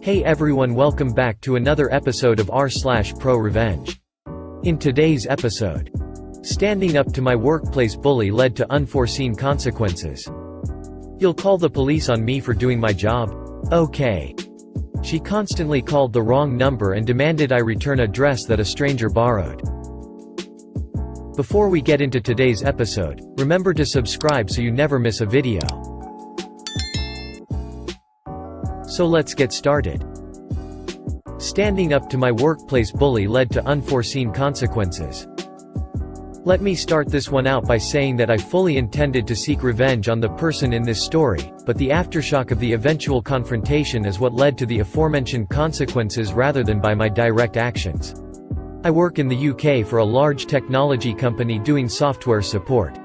Hey everyone, welcome back to another episode of r/ProRevenge. In today's episode, standing up to my workplace bully led to unforeseen consequences. You'll call the police on me for doing my job? Okay. She constantly called the wrong number and demanded I return a dress that a stranger borrowed. Before we get into today's episode, remember to subscribe so you never miss a video. So let's get started. Standing up to my workplace bully led to unforeseen consequences. Let me start this one out by saying that I fully intended to seek revenge on the person in this story, but the aftershock of the eventual confrontation is what led to the aforementioned consequences rather than by my direct actions. I work in the UK for a large technology company doing software support.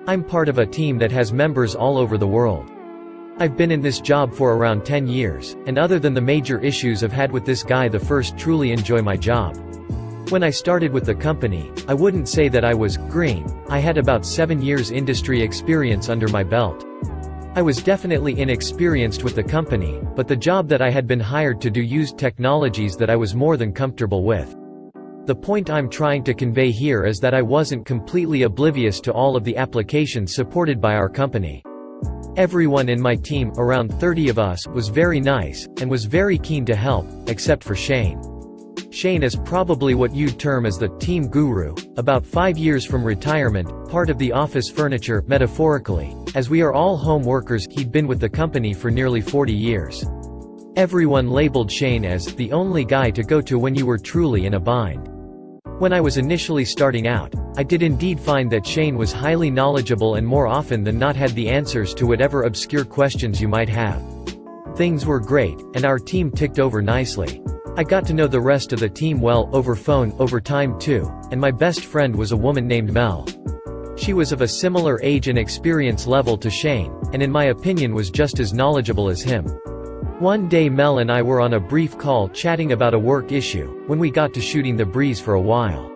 I'm part of a team that has members all over the world. I've been in this job for around 10 years, and other than the major issues I've had with this guy, the first truly enjoy my job. When I started with the company, I wouldn't say that I was green. I had about 7 years industry experience under my belt. I was definitely inexperienced with the company, but the job that I had been hired to do used technologies that I was more than comfortable with. The point I'm trying to convey here is that I wasn't completely oblivious to all of the applications supported by our company. Everyone in my team, around 30 of us, was very nice, and was very keen to help, except for Shane. Shane is probably what you'd term as the team guru, about 5 years from retirement, part of the office furniture, metaphorically. As we are all home workers, he'd been with the company for nearly 40 years. Everyone labeled Shane as the only guy to go to when you were truly in a bind. When I was initially starting out, I did indeed find that Shane was highly knowledgeable and more often than not had the answers to whatever obscure questions you might have. Things were great, and our team ticked over nicely. I got to know the rest of the team well, over phone, over time too, and my best friend was a woman named Mel. She was of a similar age and experience level to Shane, and in my opinion was just as knowledgeable as him. One day Mel and I were on a brief call chatting about a work issue, when we got to shooting the breeze for a while.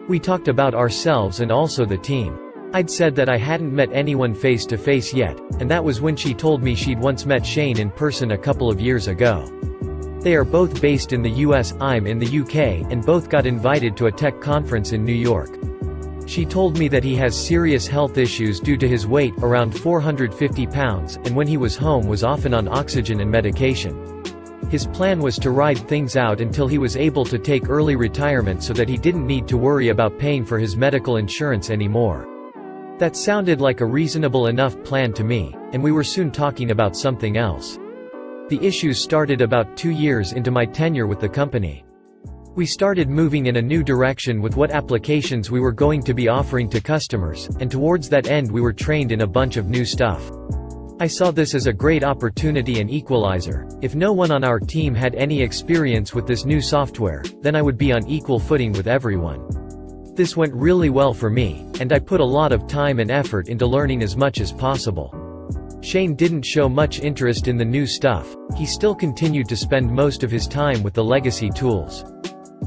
We talked about ourselves and also the team. I'd said that I hadn't met anyone face to face yet, and that was when she told me she'd once met Shane in person a couple of years ago. They are both based in the US, I'm in the UK, and both got invited to a tech conference in New York. She told me that he has serious health issues due to his weight, around 450 pounds, and when he was home was often on oxygen and medication. His plan was to ride things out until he was able to take early retirement so that he didn't need to worry about paying for his medical insurance anymore. That sounded like a reasonable enough plan to me, and we were soon talking about something else. The issues started about 2 years into my tenure with the company. We started moving in a new direction with what applications we were going to be offering to customers, and towards that end we were trained in a bunch of new stuff. I saw this as a great opportunity and equalizer. If no one on our team had any experience with this new software, then I would be on equal footing with everyone. This went really well for me, and I put a lot of time and effort into learning as much as possible. Shane didn't show much interest in the new stuff. He still continued to spend most of his time with the legacy tools.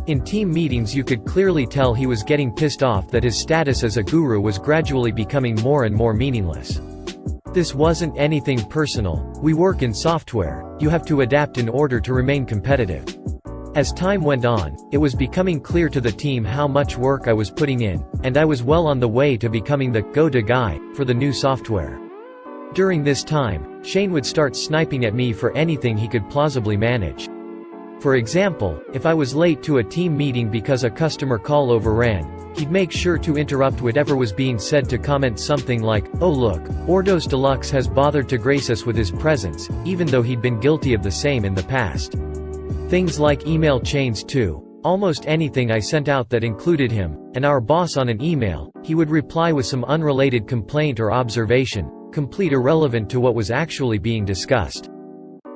In team meetings you could clearly tell he was getting pissed off that his status as a guru was gradually becoming more and more meaningless. This wasn't anything personal. We work in software. You have to adapt in order to remain competitive. As time went on, it was becoming clear to the team how much work I was putting in, and I was well on the way to becoming the go-to guy for the new software. During this time, Shane would start sniping at me for anything he could plausibly manage. For example, if I was late to a team meeting because a customer call overran, he'd make sure to interrupt whatever was being said to comment something like, "Oh look, Ordos Deluxe has bothered to grace us with his presence," even though he'd been guilty of the same in the past. Things like email chains too. Almost anything I sent out that included him, and our boss on an email, he would reply with some unrelated complaint or observation, complete irrelevant to what was actually being discussed.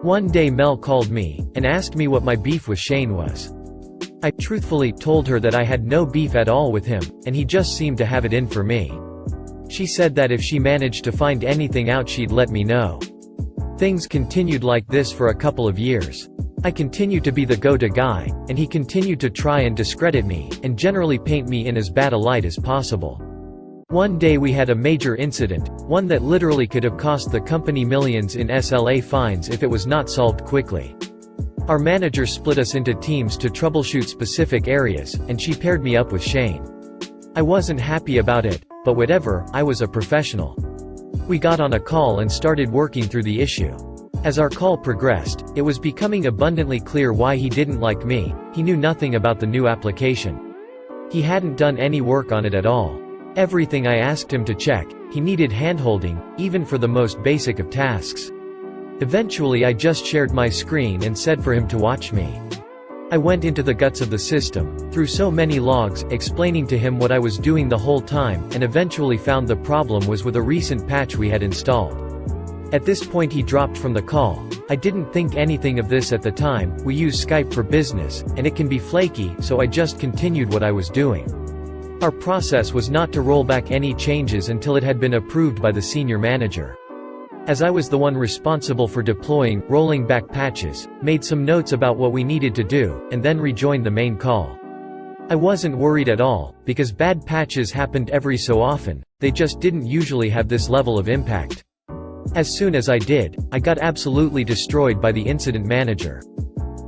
One day Mel called me, and asked me what my beef with Shane was. I truthfully told her that I had no beef at all with him, and he just seemed to have it in for me. She said that if she managed to find anything out she'd let me know. Things continued like this for a couple of years. I continued to be the go-to guy, and he continued to try and discredit me, and generally paint me in as bad a light as possible. One day we had a major incident, one that literally could have cost the company millions in SLA fines if it was not solved quickly. Our manager split us into teams to troubleshoot specific areas, and she paired me up with Shane. I wasn't happy about it, but whatever, I was a professional. We got on a call and started working through the issue. As our call progressed, it was becoming abundantly clear why he didn't like me. He knew nothing about the new application. He hadn't done any work on it at all. Everything I asked him to check, he needed handholding, even for the most basic of tasks. Eventually I just shared my screen and said for him to watch me. I went into the guts of the system, through so many logs, explaining to him what I was doing the whole time, and eventually found the problem was with a recent patch we had installed. At this point he dropped from the call. I didn't think anything of this at the time. We use Skype for business, and it can be flaky, so I just continued what I was doing. Our process was not to roll back any changes until it had been approved by the senior manager. As I was the one responsible for deploying, rolling back patches, made some notes about what we needed to do, and then rejoined the main call. I wasn't worried at all, because bad patches happened every so often, they just didn't usually have this level of impact. As soon as I did, I got absolutely destroyed by the incident manager.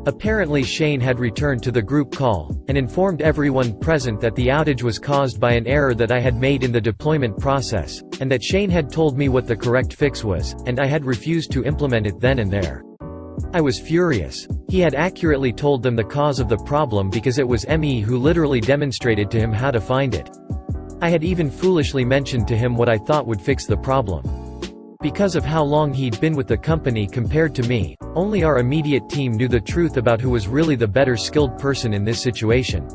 Apparently Shane had returned to the group call, and informed everyone present that the outage was caused by an error that I had made in the deployment process, and that Shane had told me what the correct fix was, and I had refused to implement it then and there. I was furious. He had accurately told them the cause of the problem because it was me who literally demonstrated to him how to find it. I had even foolishly mentioned to him what I thought would fix the problem. Because of how long he'd been with the company compared to me, only our immediate team knew the truth about who was really the better skilled person in this situation.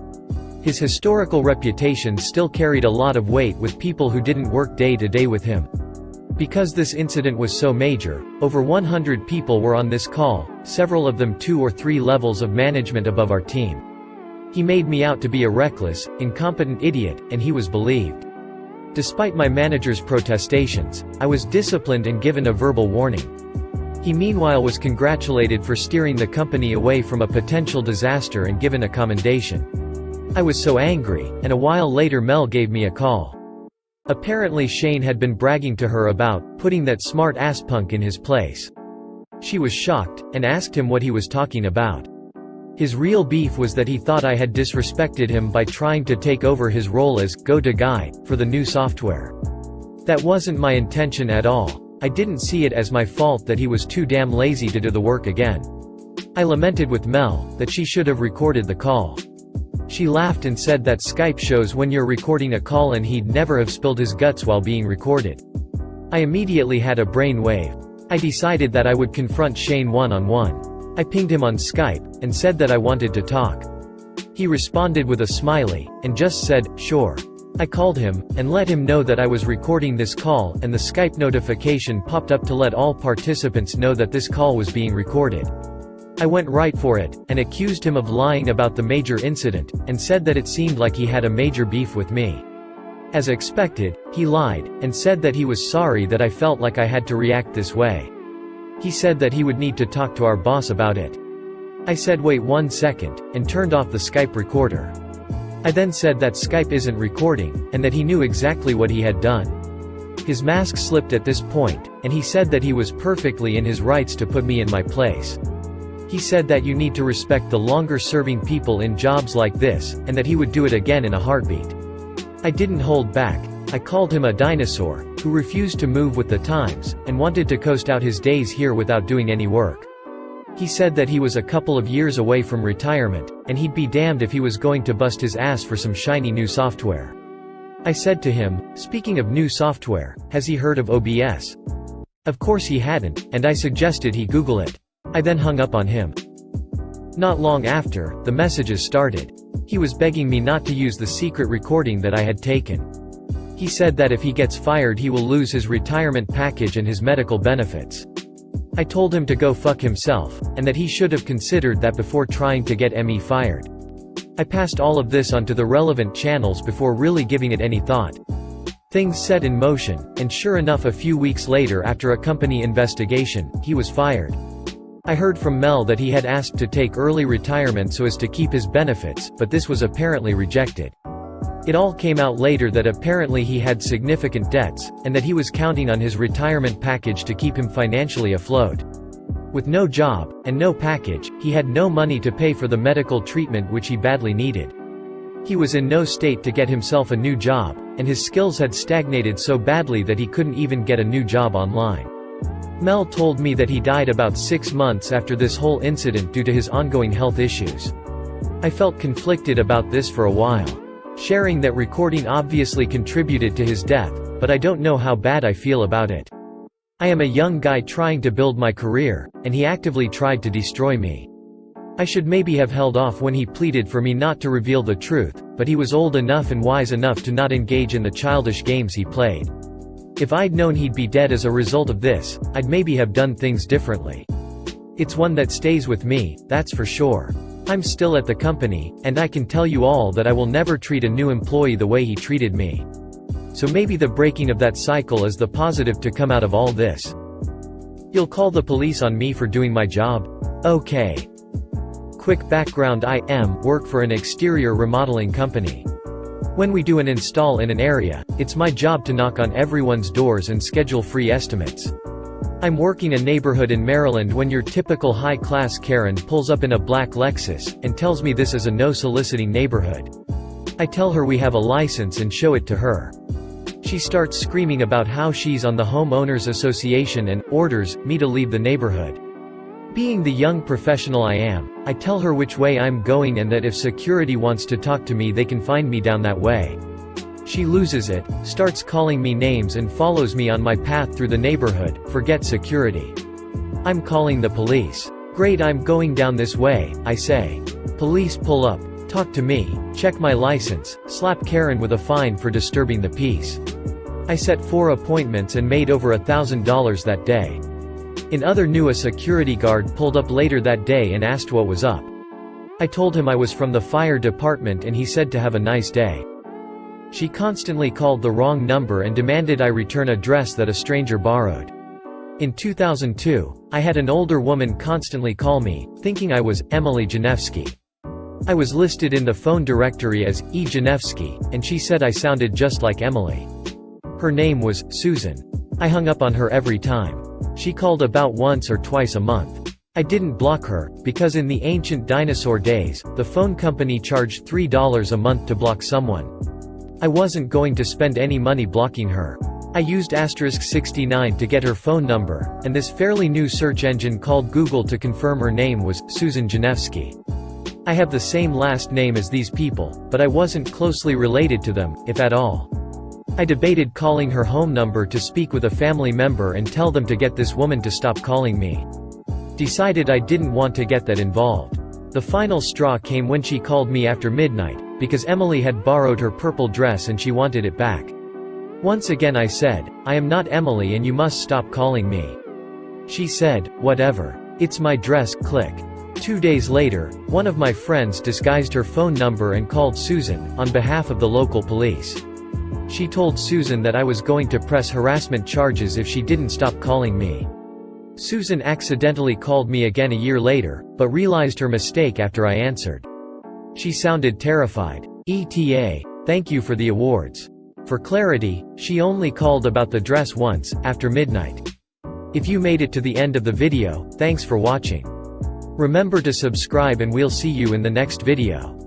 His historical reputation still carried a lot of weight with people who didn't work day to day with him. Because this incident was so major, over 100 people were on this call, several of them 2 or 3 levels of management above our team. He made me out to be a reckless, incompetent idiot, and he was believed. Despite my manager's protestations, I was disciplined and given a verbal warning. He meanwhile was congratulated for steering the company away from a potential disaster and given a commendation. I was so angry, and a while later Mel gave me a call. Apparently Shane had been bragging to her about putting that smart-ass punk in his place. She was shocked, and asked him what he was talking about. His real beef was that he thought I had disrespected him by trying to take over his role as go-to guy for the new software. That wasn't my intention at all. I didn't see it as my fault that he was too damn lazy to do the work again. I lamented with Mel that she should have recorded the call. She laughed and said that Skype shows when you're recording a call and he'd never have spilled his guts while being recorded. I immediately had a brain wave. I decided that I would confront Shane one-on-one. I pinged him on Skype, and said that I wanted to talk. He responded with a smiley, and just said, sure. I called him, and let him know that I was recording this call, and the Skype notification popped up to let all participants know that this call was being recorded. I went right for it, and accused him of lying about the major incident, and said that it seemed like he had a major beef with me. As expected, he lied, and said that he was sorry that I felt like I had to react this way. He said that he would need to talk to our boss about it. I said wait 1 second, and turned off the Skype recorder. I then said that Skype isn't recording, and that he knew exactly what he had done. His mask slipped at this point, and he said that he was perfectly in his rights to put me in my place. He said that you need to respect the longer-serving people in jobs like this, and that he would do it again in a heartbeat. I didn't hold back. I called him a dinosaur, who refused to move with the times, and wanted to coast out his days here without doing any work. He said that he was a couple of years away from retirement, and he'd be damned if he was going to bust his ass for some shiny new software. I said to him, speaking of new software, has he heard of OBS? Of course he hadn't, and I suggested he Google it. I then hung up on him. Not long after, the messages started. He was begging me not to use the secret recording that I had taken. He said that if he gets fired he will lose his retirement package and his medical benefits. I told him to go fuck himself, and that he should have considered that before trying to get me fired. I passed all of this onto the relevant channels before really giving it any thought. Things set in motion, and sure enough a few weeks later after a company investigation, he was fired. I heard from Mel that he had asked to take early retirement so as to keep his benefits, but this was apparently rejected. It all came out later that apparently he had significant debts, and that he was counting on his retirement package to keep him financially afloat. With no job, and no package, he had no money to pay for the medical treatment which he badly needed. He was in no state to get himself a new job, and his skills had stagnated so badly that he couldn't even get a new job online. Mel told me that he died about 6 months after this whole incident due to his ongoing health issues. I felt conflicted about this for a while. Sharing that recording obviously contributed to his death, but I don't know how bad I feel about it. I am a young guy trying to build my career, and he actively tried to destroy me. I should maybe have held off when he pleaded for me not to reveal the truth, but he was old enough and wise enough to not engage in the childish games he played. If I'd known he'd be dead as a result of this, I'd maybe have done things differently. It's one that stays with me, that's for sure. I'm still at the company, and I can tell you all that I will never treat a new employee the way he treated me. So maybe the breaking of that cycle is the positive to come out of all this. You'll call the police on me for doing my job? Okay. Quick background: I work for an exterior remodeling company. When we do an install in an area, it's my job to knock on everyone's doors and schedule free estimates. I'm working a neighborhood in Maryland when your typical high-class Karen pulls up in a black Lexus, and tells me this is a no-soliciting neighborhood. I tell her we have a license and show it to her. She starts screaming about how she's on the homeowners association and orders me to leave the neighborhood. Being the young professional I am, I tell her which way I'm going and that if security wants to talk to me they can find me down that way. She loses it, starts calling me names and follows me on my path through the neighborhood. Forget security. I'm calling the police. Great, I'm going down this way, I say. Police pull up, talk to me, check my license, slap Karen with a fine for disturbing the peace. I set 4 appointments and made over $1,000 that day. In other news, a security guard pulled up later that day and asked what was up. I told him I was from the fire department and he said to have a nice day. She constantly called the wrong number and demanded I return a dress that a stranger borrowed. In 2002, I had an older woman constantly call me, thinking I was Emily Janevsky. I was listed in the phone directory as E. Janevsky, and she said I sounded just like Emily. Her name was Susan. I hung up on her every time. She called about once or twice a month. I didn't block her, because in the ancient dinosaur days, the phone company charged $3 a month to block someone. I wasn't going to spend any money blocking her. I used *69 to get her phone number, and this fairly new search engine called Google to confirm her name was Susan Janevsky. I have the same last name as these people, but I wasn't closely related to them, if at all. I debated calling her home number to speak with a family member and tell them to get this woman to stop calling me. Decided I didn't want to get that involved. The final straw came when she called me after midnight, because Emily had borrowed her purple dress and she wanted it back. Once again I said, I am not Emily and you must stop calling me. She said, whatever. It's my dress, click. 2 days later, one of my friends disguised her phone number and called Susan, on behalf of the local police. She told Susan that I was going to press harassment charges if she didn't stop calling me. Susan accidentally called me again a year later, but realized her mistake after I answered. She sounded terrified. ETA, thank you for the awards. For clarity, she only called about the dress once, after midnight. If you made it to the end of the video, thanks for watching. Remember to subscribe and we'll see you in the next video.